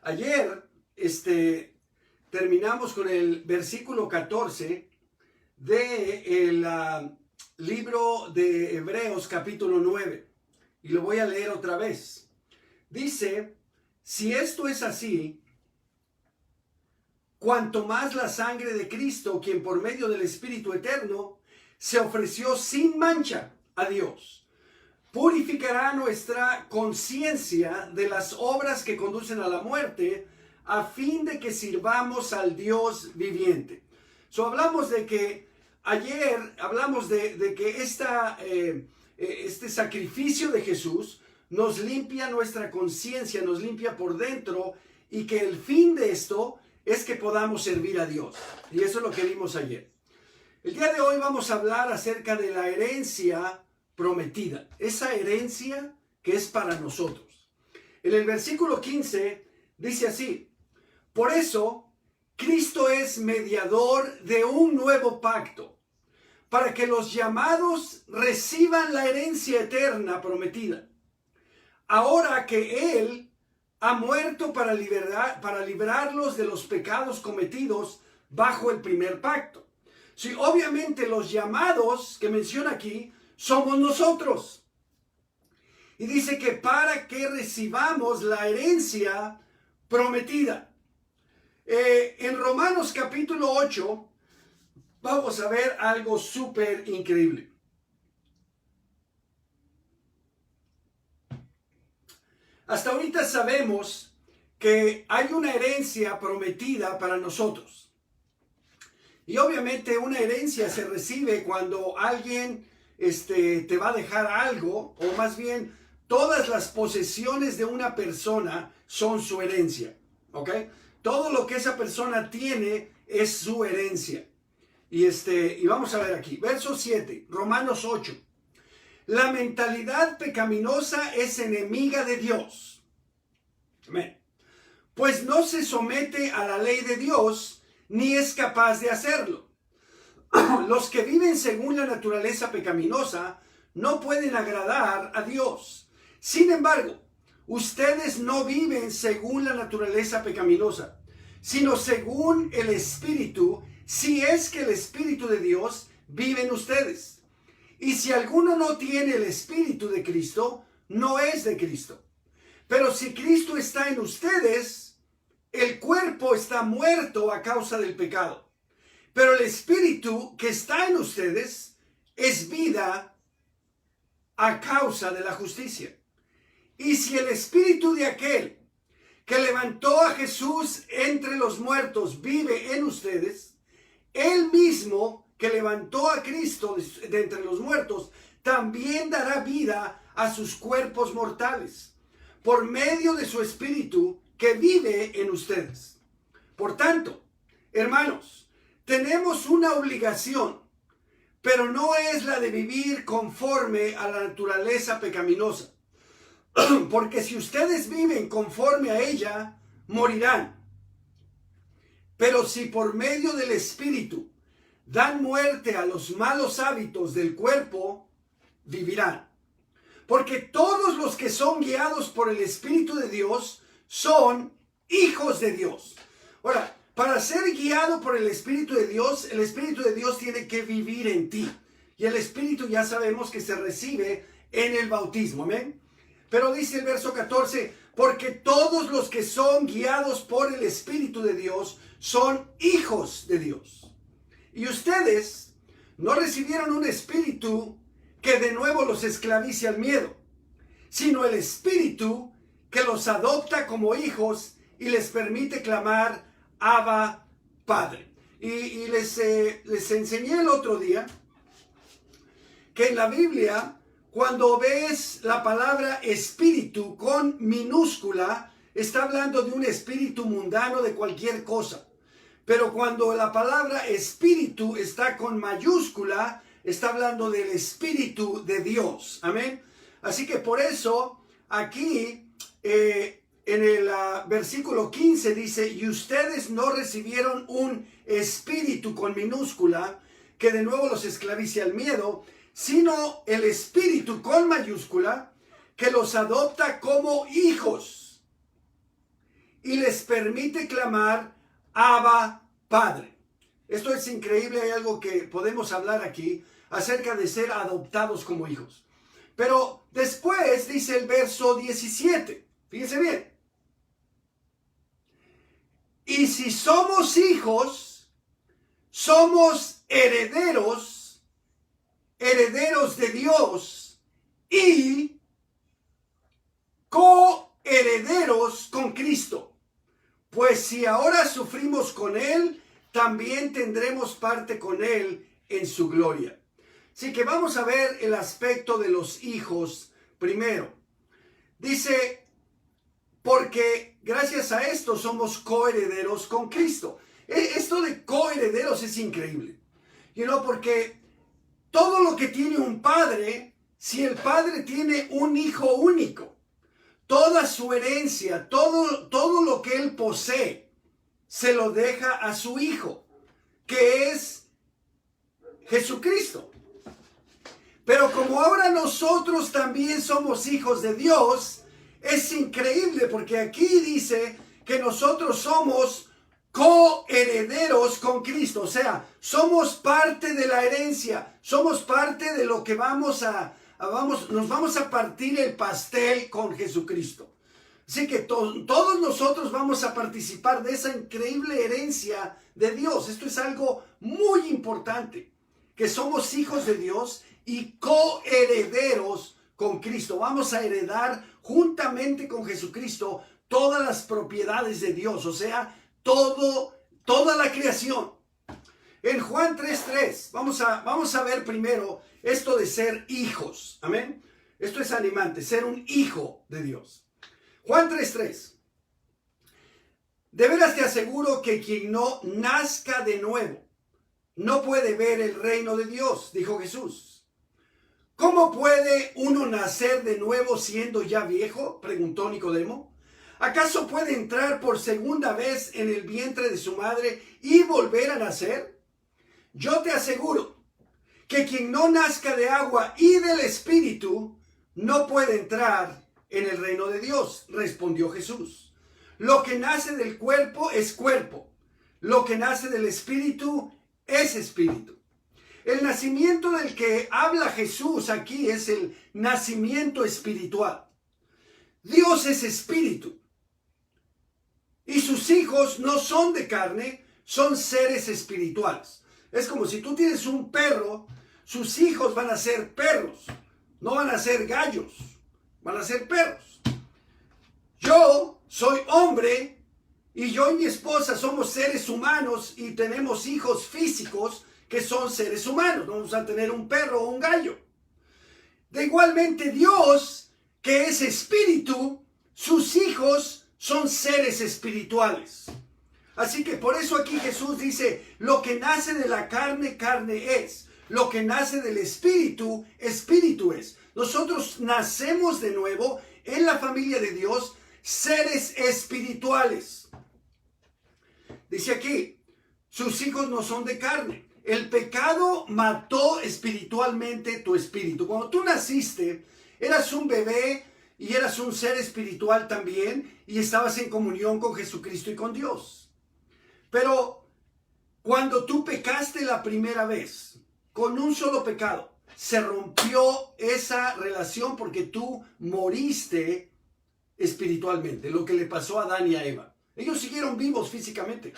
Ayer terminamos con el versículo 14 del libro de Hebreos capítulo 9 y lo voy a leer otra vez. Dice, si esto es así, cuanto más la sangre de Cristo, quien por medio del Espíritu Eterno se ofreció sin mancha a Dios, purificará nuestra conciencia de las obras que conducen a la muerte, a fin de que sirvamos al Dios viviente. Hablamos de que ayer hablamos de que este sacrificio de Jesús nos limpia nuestra conciencia, nos limpia por dentro, y que el fin de esto es que podamos servir a Dios. Y eso es lo que vimos ayer. El día de hoy vamos a hablar acerca de la herencia prometida, esa herencia que es para nosotros. En el versículo 15 dice así: por eso Cristo es mediador de un nuevo pacto, para que los llamados reciban la herencia eterna prometida, ahora que Él ha muerto para librarlos de los pecados cometidos bajo el primer pacto. Sí, obviamente los llamados que menciona aquí somos nosotros. Y dice que para que recibamos la herencia prometida. En Romanos capítulo 8 vamos a ver algo súper increíble. Hasta ahorita sabemos que hay una herencia prometida para nosotros. Y obviamente una herencia se recibe cuando alguien te va a dejar algo, o más bien todas las posesiones de una persona son su herencia, ¿ok? Todo lo que esa persona tiene es su herencia. Y vamos a ver aquí, verso 7, Romanos 8. La mentalidad pecaminosa es enemiga de Dios. Amén. Pues no se somete a la ley de Dios, ni es capaz de hacerlo. Los que viven según la naturaleza pecaminosa no pueden agradar a Dios. Sin embargo, ustedes no viven según la naturaleza pecaminosa, sino según el Espíritu, si es que el Espíritu de Dios vive en ustedes. Y si alguno no tiene el Espíritu de Cristo, no es de Cristo. Pero si Cristo está en ustedes, el cuerpo está muerto a causa del pecado, pero el Espíritu que está en ustedes es vida a causa de la justicia. Y si el Espíritu de aquel que levantó a Jesús entre los muertos vive en ustedes, él mismo que levantó a Cristo de entre los muertos también dará vida a sus cuerpos mortales, por medio de su Espíritu que vive en ustedes. Por tanto, hermanos, tenemos una obligación, pero no es la de vivir conforme a la naturaleza pecaminosa. Porque si ustedes viven conforme a ella, morirán. Pero si por medio del Espíritu dan muerte a los malos hábitos del cuerpo, vivirán. Porque todos los que son guiados por el Espíritu de Dios son hijos de Dios. Ahora, para ser guiado por el Espíritu de Dios tiene que vivir en ti. Y el Espíritu ya sabemos que se recibe en el bautismo. Amén. Pero dice el verso 14, porque todos los que son guiados por el Espíritu de Dios son hijos de Dios. Y ustedes no recibieron un espíritu que de nuevo los esclavice al miedo, sino el Espíritu que los adopta como hijos y les permite clamar, Abba, Padre. Y les enseñé el otro día que en la Biblia, cuando ves la palabra espíritu con minúscula, está hablando de un espíritu mundano de cualquier cosa. Pero cuando la palabra espíritu está con mayúscula, está hablando del Espíritu de Dios. Amén. Así que por eso aquí en el versículo 15 dice, y ustedes no recibieron un espíritu con minúscula que de nuevo los esclavice al miedo, sino el Espíritu con mayúscula que los adopta como hijos. y les permite clamar Abba, Padre. Esto es increíble, hay algo que podemos hablar aquí acerca de ser adoptados como hijos. Pero después dice el verso 17, fíjense bien. Y si somos hijos, somos herederos, herederos de Dios y coherederos con Cristo. Pues si ahora sufrimos con Él, también tendremos parte con Él en su gloria. Así que vamos a ver el aspecto de los hijos primero. Dice, porque gracias a esto somos coherederos con Cristo. Esto de coherederos es increíble. Porque todo lo que tiene un padre, si el padre tiene un hijo único, toda su herencia, todo lo que él posee, se lo deja a su hijo, que es Jesucristo. Pero como ahora nosotros también somos hijos de Dios, es increíble porque aquí dice que nosotros somos coherederos con Cristo. O sea, somos parte de la herencia, somos parte de lo que nos vamos a partir el pastel con Jesucristo. Así que todos nosotros vamos a participar de esa increíble herencia de Dios. Esto es algo muy importante, que somos hijos de Dios y coherederos con Cristo. Vamos a heredar juntamente con Jesucristo todas las propiedades de Dios, o sea, toda la creación. En Juan 3:3, vamos a ver primero esto de ser hijos. Amén. Esto es animante, ser un hijo de Dios. Juan 3:3. De veras te aseguro que quien no nazca de nuevo no puede ver el reino de Dios, dijo Jesús. ¿Cómo puede uno nacer de nuevo siendo ya viejo?, preguntó Nicodemo. ¿Acaso puede entrar por segunda vez en el vientre de su madre y volver a nacer? Yo te aseguro que quien no nazca de agua y del Espíritu no puede entrar en el reino de Dios, respondió Jesús. Lo que nace del cuerpo es cuerpo, lo que nace del Espíritu es espíritu. El nacimiento del que habla Jesús aquí es el nacimiento espiritual. Dios es espíritu y sus hijos no son de carne, son seres espirituales. Es como si tú tienes un perro, sus hijos van a ser perros, no van a ser gallos, van a ser perros. Yo soy hombre y yo y mi esposa somos seres humanos y tenemos hijos físicos que son seres humanos. No vamos a tener un perro o un gallo. De igualmente Dios, que es espíritu, sus hijos son seres espirituales. Así que por eso aquí Jesús dice, lo que nace de la carne, carne es. Lo que nace del espíritu, espíritu es. Nosotros nacemos de nuevo en la familia de Dios, seres espirituales. Dice aquí, sus hijos no son de carne. El pecado mató espiritualmente tu espíritu. Cuando tú naciste, eras un bebé y eras un ser espiritual también y estabas en comunión con Jesucristo y con Dios. Pero cuando tú pecaste la primera vez, con un solo pecado, se rompió esa relación porque tú moriste espiritualmente. Lo que le pasó a Adán y a Eva. Ellos siguieron vivos físicamente,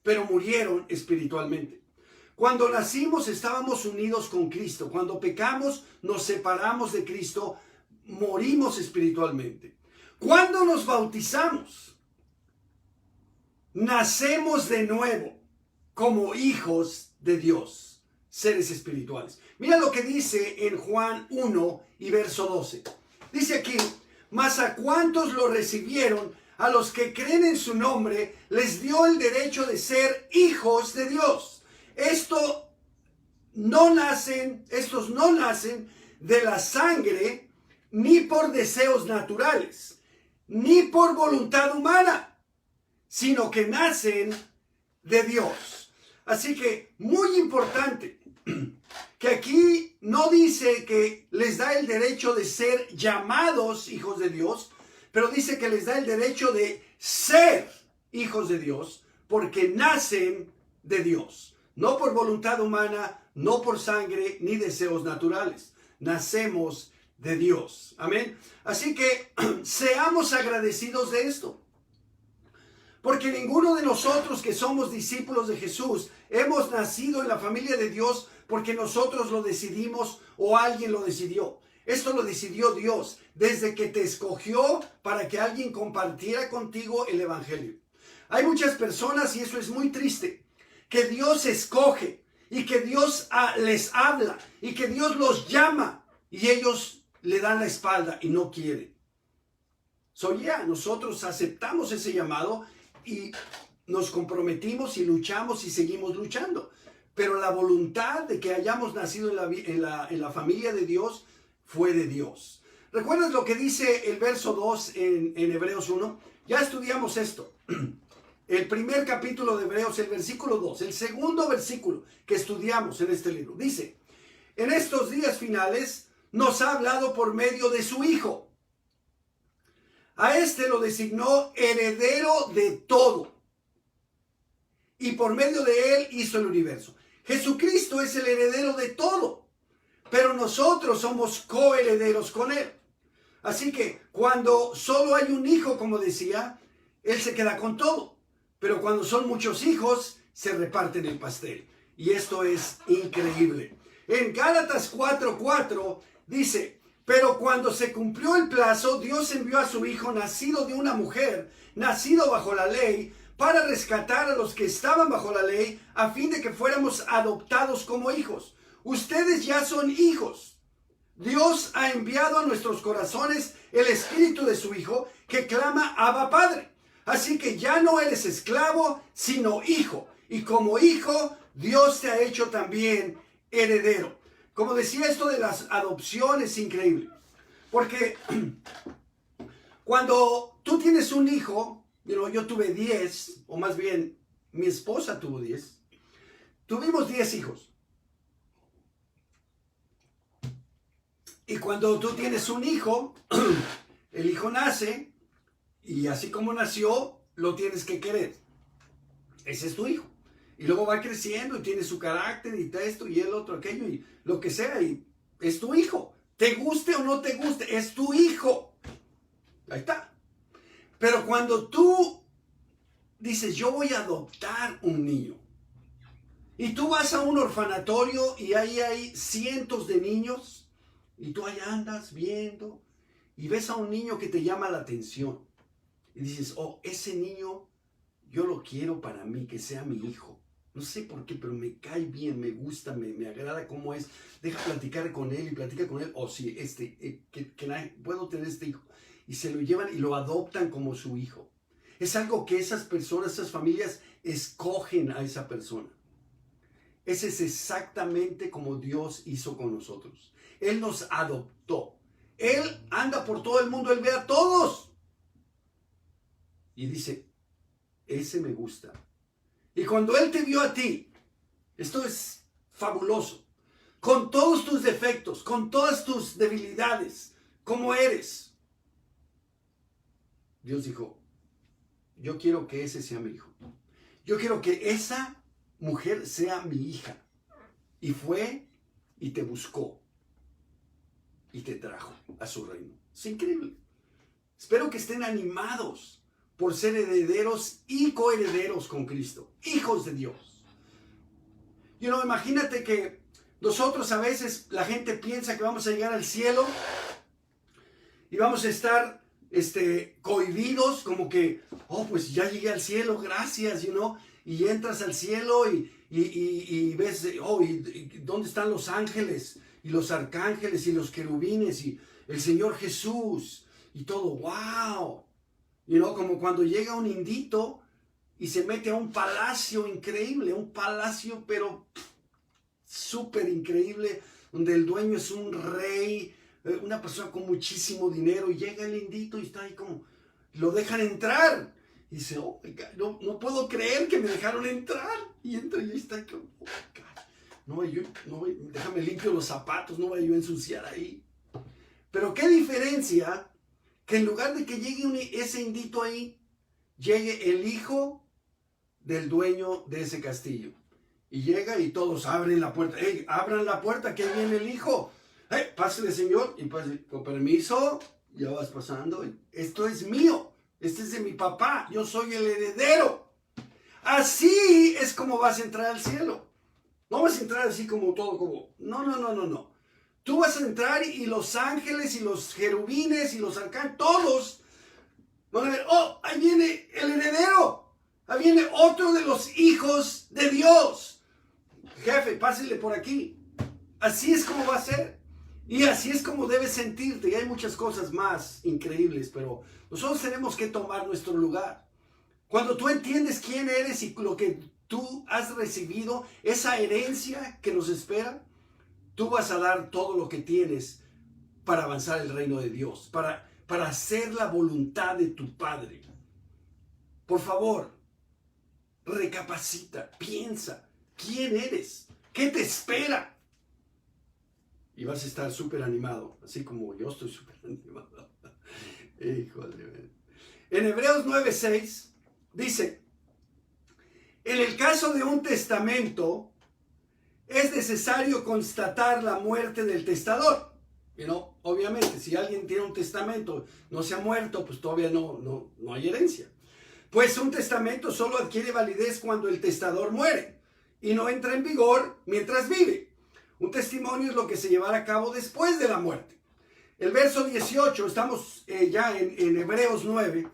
pero murieron espiritualmente. Cuando nacimos estábamos unidos con Cristo. Cuando pecamos nos separamos de Cristo, morimos espiritualmente. Cuando nos bautizamos, nacemos de nuevo como hijos de Dios, seres espirituales. Mira lo que dice en Juan 1 y verso 12. Dice aquí, mas a cuantos lo recibieron, a los que creen en su nombre, les dio el derecho de ser hijos de Dios. Estos no nacen de la sangre, ni por deseos naturales, ni por voluntad humana, sino que nacen de Dios. Así que muy importante, que aquí no dice que les da el derecho de ser llamados hijos de Dios, pero dice que les da el derecho de ser hijos de Dios porque nacen de Dios. No por voluntad humana, no por sangre ni deseos naturales. Nacemos de Dios. Amén. Así que seamos agradecidos de esto. Porque ninguno de nosotros que somos discípulos de Jesús hemos nacido en la familia de Dios porque nosotros lo decidimos o alguien lo decidió. Esto lo decidió Dios desde que te escogió para que alguien compartiera contigo el evangelio. Hay muchas personas, y eso es muy triste, que Dios escoge y que Dios les habla y que Dios los llama y ellos le dan la espalda y no quieren. Nosotros aceptamos ese llamado y nos comprometimos y luchamos y seguimos luchando. Pero la voluntad de que hayamos nacido en la familia de Dios fue de Dios. ¿Recuerdas lo que dice el verso 2 en Hebreos 1? Ya estudiamos esto. El primer capítulo de Hebreos, el versículo 2, el segundo versículo que estudiamos en este libro. Dice, en estos días finales nos ha hablado por medio de su Hijo. A este lo designó heredero de todo. Y por medio de él hizo el universo. Jesucristo es el heredero de todo. Pero nosotros somos coherederos con él. Así que cuando solo hay un hijo, como decía, él se queda con todo. Pero cuando son muchos hijos, se reparten el pastel. Y esto es increíble. En Gálatas 4:4 dice, pero cuando se cumplió el plazo, Dios envió a su Hijo, nacido de una mujer, nacido bajo la ley, para rescatar a los que estaban bajo la ley, a fin de que fuéramos adoptados como hijos. Ustedes ya son hijos. Dios ha enviado a nuestros corazones el Espíritu de su Hijo, que clama Abba Padre. Así que ya no eres esclavo, sino hijo. Y como hijo, Dios te ha hecho también heredero. Como decía, esto de las adopciones es increíble. Porque cuando tú tienes un hijo, yo tuve 10, o más bien mi esposa tuvo 10. Tuvimos 10 hijos. Y cuando tú tienes un hijo, el hijo nace, y así como nació, lo tienes que querer. Ese es tu hijo. Y luego va creciendo y tiene su carácter y esto y el otro, aquello y lo que sea. Y es tu hijo. Te guste o no te guste, es tu hijo. Ahí está. Pero cuando tú dices, yo voy a adoptar un niño. Y tú vas a un orfanatorio y ahí hay cientos de niños. Y tú ahí andas viendo y ves a un niño que te llama la atención. Y dices, oh, ese niño yo lo quiero para mí, que sea mi hijo. No sé por qué, pero me cae bien, me gusta, me agrada cómo es. Deja platicar con él y platica con él. O si puedo tener este hijo. Y se lo llevan y lo adoptan como su hijo. Es algo que esas personas, esas familias escogen a esa persona. Ese es exactamente como Dios hizo con nosotros. Él nos adoptó. Él anda por todo el mundo, Él ve a todos. Y dice, ese me gusta. Y cuando Él te vio a ti, esto es fabuloso, con todos tus defectos, con todas tus debilidades, como eres, Dios dijo, yo quiero que ese sea mi hijo. Yo quiero que esa mujer sea mi hija. Y fue y te buscó y te trajo a su reino. Es increíble. Espero que estén animados por ser herederos y coherederos con Cristo, hijos de Dios. Imagínate que nosotros a veces la gente piensa que vamos a llegar al cielo y vamos a estar cohibidos, como que, oh, pues ya llegué al cielo, gracias, y entras al cielo y ves, oh, y ¿dónde están los ángeles? Y los arcángeles y los querubines y el Señor Jesús y todo, wow. Como cuando llega un indito y se mete a un palacio increíble, un palacio pero súper increíble, donde el dueño es un rey, una persona con muchísimo dinero, y llega el indito y está ahí como, lo dejan entrar. Y dice, oh my God, no puedo creer que me dejaron entrar. Y entra y ahí está como, oh my God, déjame limpio los zapatos, no voy yo a ensuciar ahí. Pero qué diferencia que en lugar de que llegue ese indito ahí, llegue el hijo del dueño de ese castillo. Y llega y todos abren la puerta. ¡Ey, abran la puerta, que ahí viene el hijo! ¡Hey, pásale, señor! Y pase, con permiso, ya vas pasando. Esto es mío, este es de mi papá, yo soy el heredero. Así es como vas a entrar al cielo. No vas a entrar así como todo, como... No. Tú vas a entrar y los ángeles y los querubines y los arcángeles, todos van a ver, ¡oh, ahí viene el heredero! Ahí viene otro de los hijos de Dios. Jefe, pásele por aquí. Así es como va a ser. Y así es como debes sentirte. Y hay muchas cosas más increíbles, pero nosotros tenemos que tomar nuestro lugar. Cuando tú entiendes quién eres y lo que tú has recibido, esa herencia que nos espera, tú vas a dar todo lo que tienes para avanzar el reino de Dios, para hacer la voluntad de tu Padre. Por favor, recapacita, piensa, ¿quién eres? ¿Qué te espera? Y vas a estar súper animado, así como yo estoy súper animado. Híjole. En Hebreos 9:6 dice, en el caso de un testamento, es necesario constatar la muerte del testador. Obviamente, si alguien tiene un testamento, no se ha muerto, pues todavía no hay herencia. Pues un testamento solo adquiere validez cuando el testador muere y no entra en vigor mientras vive. Un testimonio es lo que se llevará a cabo después de la muerte. El verso 18, estamos ya en Hebreos 9.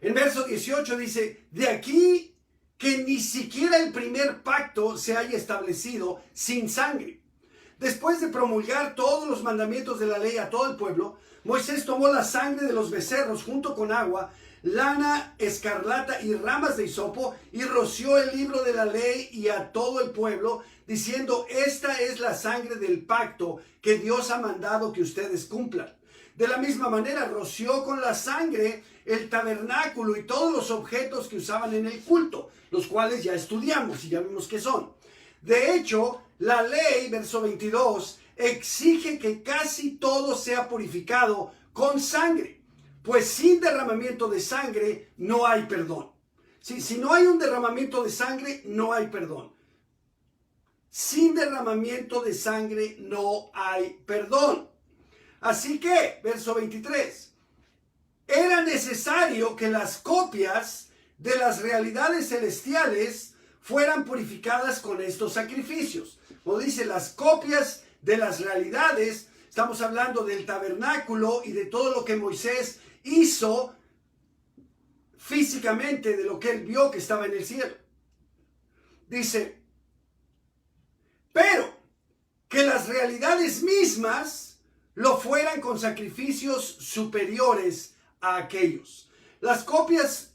El verso 18 dice, de aquí que ni siquiera el primer pacto se haya establecido sin sangre. Después de promulgar todos los mandamientos de la ley a todo el pueblo, Moisés tomó la sangre de los becerros junto con agua, lana escarlata y ramas de hisopo, y roció el libro de la ley y a todo el pueblo, diciendo, esta es la sangre del pacto que Dios ha mandado que ustedes cumplan. De la misma manera, roció con la sangre el tabernáculo y todos los objetos que usaban en el culto, los cuales ya estudiamos y ya vimos qué son. De hecho, la ley, verso 22, exige que casi todo sea purificado con sangre, pues sin derramamiento de sangre no hay perdón. Si no hay un derramamiento de sangre, no hay perdón. Sin derramamiento de sangre no hay perdón. Así que, verso 23, era necesario que las copias de las realidades celestiales fueran purificadas con estos sacrificios. Como dice, las copias de las realidades, estamos hablando del tabernáculo y de todo lo que Moisés hizo físicamente, de lo que él vio que estaba en el cielo. Dice, pero que las realidades mismas lo fueran con sacrificios superiores a aquellos. Las copias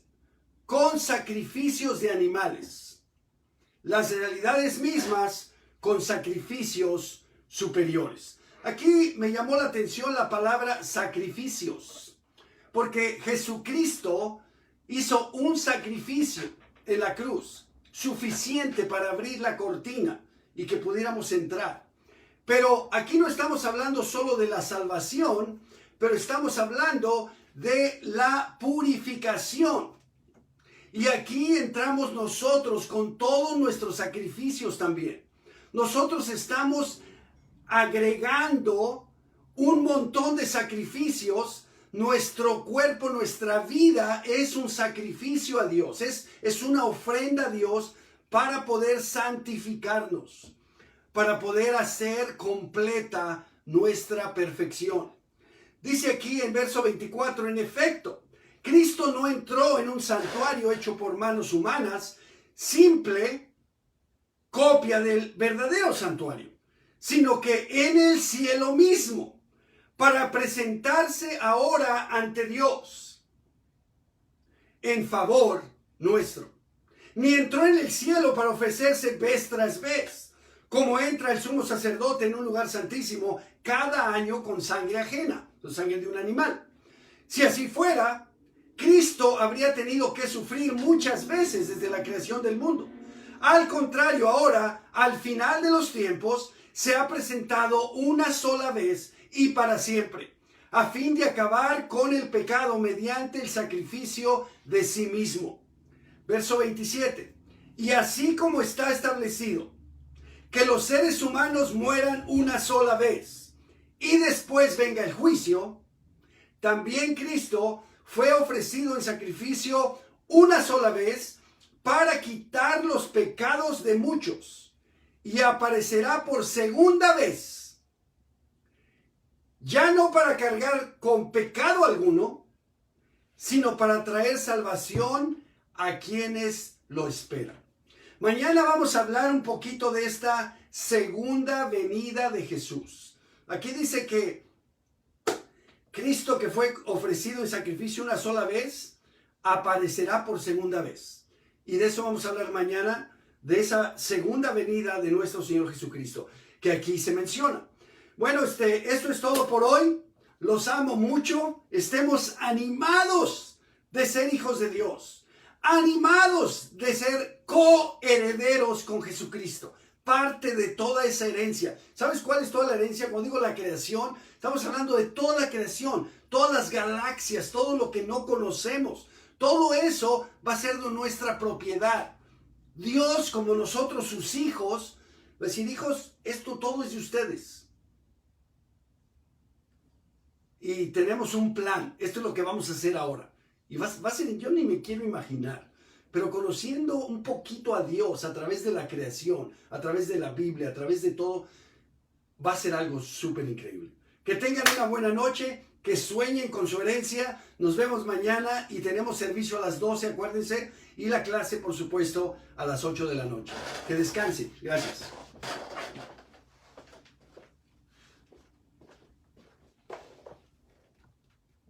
con sacrificios de animales. Las realidades mismas con sacrificios superiores. Aquí me llamó la atención la palabra sacrificios, porque Jesucristo hizo un sacrificio en la cruz, suficiente para abrir la cortina y que pudiéramos entrar. Pero aquí no estamos hablando solo de la salvación, pero estamos hablando de la purificación. Y aquí entramos nosotros con todos nuestros sacrificios también. Nosotros estamos agregando un montón de sacrificios. Nuestro cuerpo, nuestra vida es un sacrificio a Dios. Es una ofrenda a Dios para poder santificarnos, para poder hacer completa nuestra perfección. Dice aquí en verso 24, en efecto, Cristo no entró en un santuario hecho por manos humanas, simple copia del verdadero santuario, sino que en el cielo mismo, para presentarse ahora ante Dios en favor nuestro. Ni entró en el cielo para ofrecerse vez tras vez, como entra el sumo sacerdote en un lugar santísimo cada año con sangre ajena, con sangre de un animal. Si así fuera, Cristo habría tenido que sufrir muchas veces desde la creación del mundo. Al contrario, ahora, al final de los tiempos, se ha presentado una sola vez y para siempre. a fin de acabar con el pecado mediante el sacrificio de sí mismo. Verso 27. Y así como está establecido que los seres humanos mueran una sola vez y después venga el juicio, también Cristo fue ofrecido en sacrificio una sola vez para quitar los pecados de muchos, y aparecerá por segunda vez, ya no para cargar con pecado alguno, sino para traer salvación a quienes lo esperan. Mañana vamos a hablar un poquito de esta segunda venida de Jesús. Aquí dice que Cristo, que fue ofrecido en sacrificio una sola vez, aparecerá por segunda vez. Y de eso vamos a hablar mañana, de esa segunda venida de nuestro Señor Jesucristo, que aquí se menciona. Bueno, esto es todo por hoy. Los amo mucho. Estemos animados de ser hijos de Dios. Animados de ser coherederos con Jesucristo. Parte de toda esa herencia. ¿Sabes cuál es toda la herencia? Cuando digo la creación, estamos hablando de toda la creación, todas las galaxias, todo lo que no conocemos. Todo eso va a ser de nuestra propiedad. Dios, como nosotros, sus hijos, va a decir: hijos, esto todo es de ustedes. Y tenemos un plan. Esto es lo que vamos a hacer ahora. Y va a ser, yo ni me quiero imaginar. Pero conociendo un poquito a Dios a través de la creación, a través de la Biblia, a través de todo, va a ser algo súper increíble. Que tengan una buena noche, que sueñen con su herencia. Nos vemos mañana y tenemos servicio a las 12, acuérdense. Y la clase, por supuesto, a las 8 de la noche. Que descansen. Gracias.